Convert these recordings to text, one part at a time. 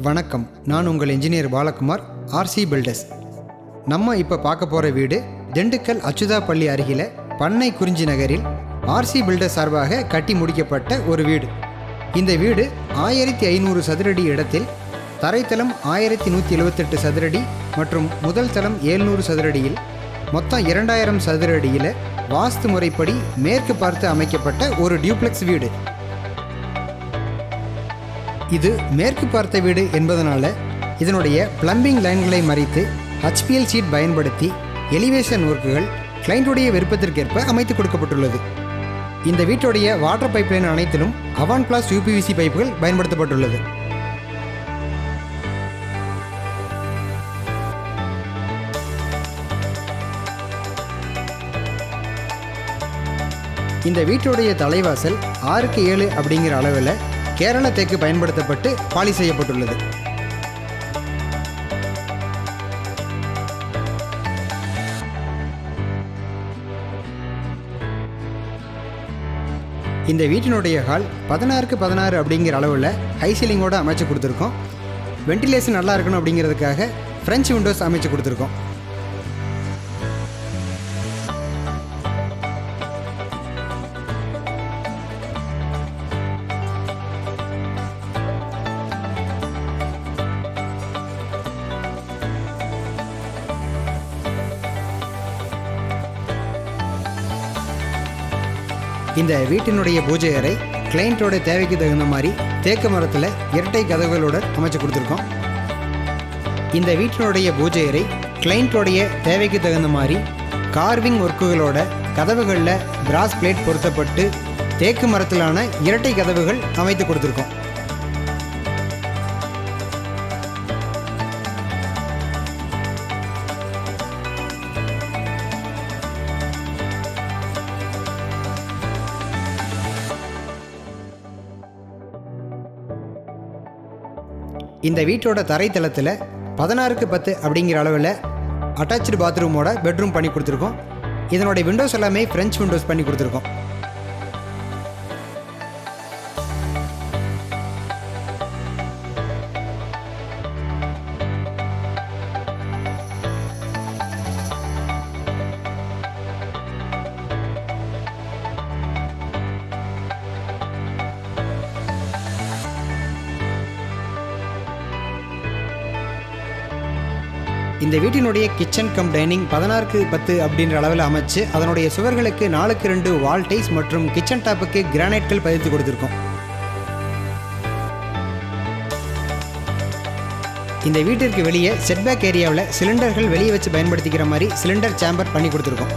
வணக்கம், நான் உங்கள் இன்ஜினியர் பாலகுமார், ஆர்சி பில்டர்ஸ். நம்ம இப்போ பார்க்க போகிற வீடு திண்டுக்கல் அச்சுதா பள்ளி அருகில் பண்ணை குறிஞ்சி நகரில் ஆர்சி பில்டர்ஸ் சார்பாக கட்டி முடிக்கப்பட்ட ஒரு வீடு. இந்த வீடு 1500 சதுரடி இடத்தில் தரைத்தளம் 1178 சதுரடி மற்றும் முதல் தளம் 700 சதுரடியில் மொத்தம் 2000 சதுரடியில் வாஸ்து முறைப்படி மேற்கு பார்த்து அமைக்கப்பட்ட ஒரு டியூப்ளெக்ஸ் வீடு. இது மேற்கு பார்த்த வீடு என்பதனால இதனுடைய பிளம்பிங் லைன்களை மறைத்து HPL சீட் பயன்படுத்தி எலிவேஷன் ஒர்க்குகள் கிளைண்டுடைய விருப்பத்திற்கேற்ப அமைத்து கொடுக்கப்பட்டுள்ளது. இந்த வீட்டுடைய வாட்டர் பைப்லைன் அனைத்திலும் அவான் பிளாஸ் UPVC பைப்புகள் பயன்படுத்தப்பட்டுள்ளது. இந்த வீட்டுடைய தலைவாசல் 6x7 அப்படிங்கிற அளவில் கேரள தேக்கு பயன்படுத்தப்பட்டு பாலி செய்யப்பட்டுள்ளது. இந்த வீட்டினுடைய ஹால் 16x16 அப்படிங்கிற அளவில் ஹை சீலிங்கோடு அமைச்சு கொடுத்துருக்கோம். வென்டிலேஷன் நல்லா இருக்கணும் அப்படிங்கிறதுக்காக ஃப்ரெஞ்ச் விண்டோஸ் அமைச்சு கொடுத்துருக்கோம். இந்த வீட்டினுடைய பூஜை அறை கிளைண்ட்டோட தேவைக்கு தகுந்த மாதிரி தேக்கு மரத்தில் இரட்டை கதவுகளோட அமைச்சு கொடுத்துருக்கோம். இந்த வீட்டினுடைய பூஜை அறை கிளைண்ட்டோடைய தேவைக்கு தகுந்த மாதிரி கார்விங் ஒர்க்குகளோட கதவுகளில் பிராஸ் பிளேட் பொருத்தப்பட்டு தேக்கு மரத்திலான இரட்டை கதவுகள் அமைத்து கொடுத்துருக்கோம். இந்த வீட்டோட தரைத்தளத்தில் 16x10 அப்படிங்கிற அளவில் அட்டாச்சு பாத்ரூமோட பெட்ரூம் பண்ணி கொடுத்துருக்கோம். இதனுடைய விண்டோஸ் எல்லாமே ஃப்ரெஞ்ச் விண்டோஸ் பண்ணி கொடுத்துருக்கோம். இந்த வீட்டினுடைய கிச்சன் கம் டைனிங் 16x10 அப்படின்ற அளவில் அமைச்சு அதனுடைய சுவர்களுக்கு 4x2 வால் டைல்ஸ் மற்றும் கிச்சன் டாப்புக்கு கிரானைட்கள் பதித்து கொடுத்துருக்கோம். இந்த வீட்டிற்கு வெளியே செட்பேக் ஏரியாவில் சிலிண்டர்கள் வெளியே வச்சு பயன்படுத்திக்கிற மாதிரி சிலிண்டர் சேம்பர் பண்ணி கொடுத்துருக்கோம்.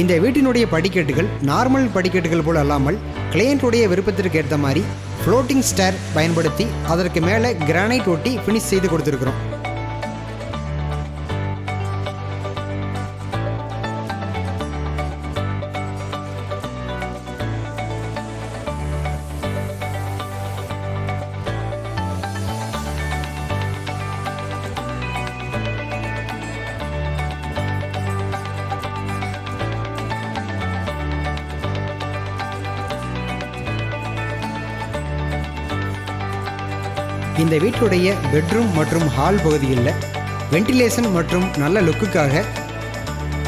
இந்த வீட்டினுடைய படிக்கட்டுகள் நார்மல் படிக்கட்டுகள் போல் அல்லாமல் கிளையண்ட்டுடைய விருப்பத்திற்கு ஏற்ற மாதிரி ஃப்ளோட்டிங் ஸ்டேர் பயன்படுத்தி அதற்கு மேலே கிரானைட் ஒட்டி ஃபினிஷ் செய்து கொடுத்துருக்குறோம். இந்த வீட்டுடைய பெட்ரூம் மற்றும் ஹால் பகுதிகளில் வென்டிலேஷன் மற்றும் நல்ல லுக்குக்காக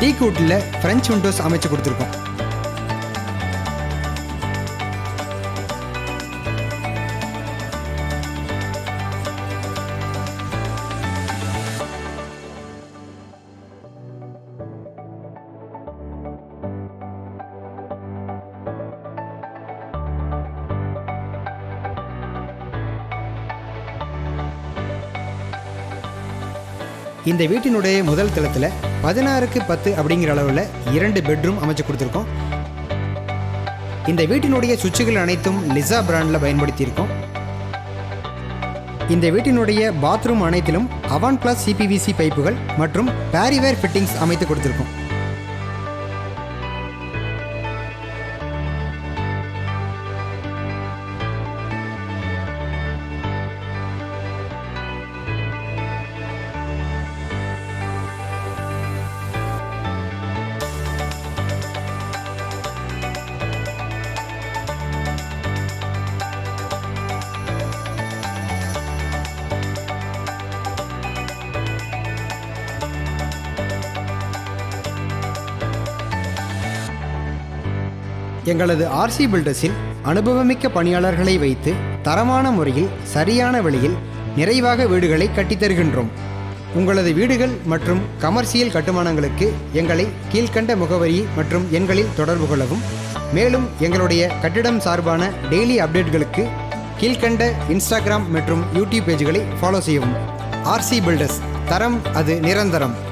டீக்வுட்டில் ஃப்ரெஞ்ச் விண்டோஸ் அமைச்சு கொடுத்துருக்கோம். இந்த வீட்டினுடைய முதல் தளத்தில் 16x10 அப்படிங்கிற அளவில் 2 பெட்ரூம் அமைச்சு கொடுத்துருக்கோம். இந்த வீட்டினுடைய சுவிட்சுகள் அனைத்தும் லிசா பிராண்டில் பயன்படுத்தியிருக்கோம். இந்த வீட்டினுடைய பாத்ரூம் அனைத்திலும் அவான் பிளாஸ் CPVC பைப்புகள் மற்றும் பேரிவேர் ஃபிட்டிங்ஸ் அமைத்து கொடுத்துருக்கோம். எங்களது ஆர்சி பில்டர்ஸில் அனுபவமிக்க பணியாளர்களை வைத்து தரமான முறையில் சரியான விலையில் நிறைவாக வீடுகளை கட்டித்தருகின்றோம். உங்களது வீடுகள் மற்றும் கமர்ஷியல் கட்டுமானங்களுக்கு எங்களை கீழ்க்கண்ட முகவரி மற்றும் எண்களில் தொடர்பு கொள்ளவும். மேலும் எங்களுடைய கட்டிடம் சார்பான டெய்லி அப்டேட்களுக்கு கீழ்க்கண்ட இன்ஸ்டாகிராம் மற்றும் யூடியூப் பேஜ்களை ஃபாலோ செய்யவும். ஆர்சி பில்டர்ஸ், தரம் அது நிரந்தரம்.